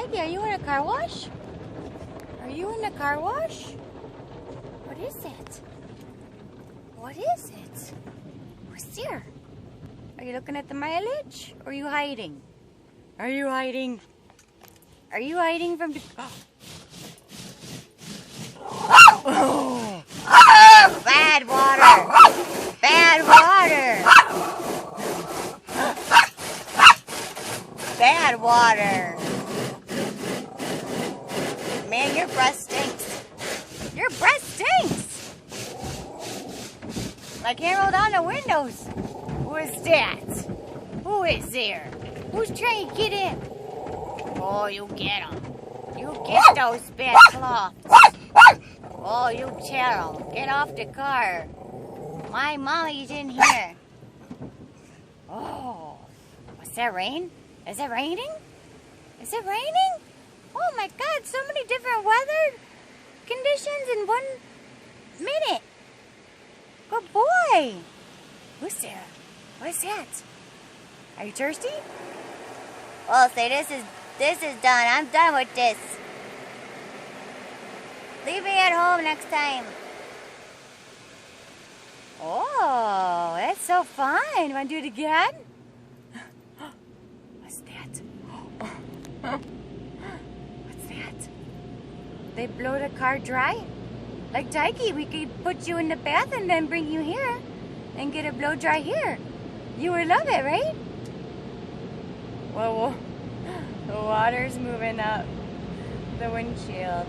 Tikey, are you in a car wash? Are you in a car wash? What is it? What is it? What's there? Are you looking at the mileage? Or are you hiding? Are you hiding? Are you hiding from the... Oh. Bad water! Bad water! Bad water! Man, your breath stinks. Your breath stinks! I can't roll down the windows. Who is that? Who is there? Who's trying to get in? Oh, you get them. You get those bad cloths. Oh, you tell them. Get off the car. My mommy's in here. Oh, what's that, rain? Is it raining? Is it raining? Oh my God, so many different weather conditions in 1 minute. Good boy. Who's there? What is that? Are you thirsty? Well, say this is done. I'm done with this. Leave me at home next time. Oh, that's so fun. You want to do it again? What's that? What's that? They blow the car dry? Like Tikey, we could put you in the bath and then bring you here and get a blow dry here. You would love it, right? Whoa, the water's moving up the windshield.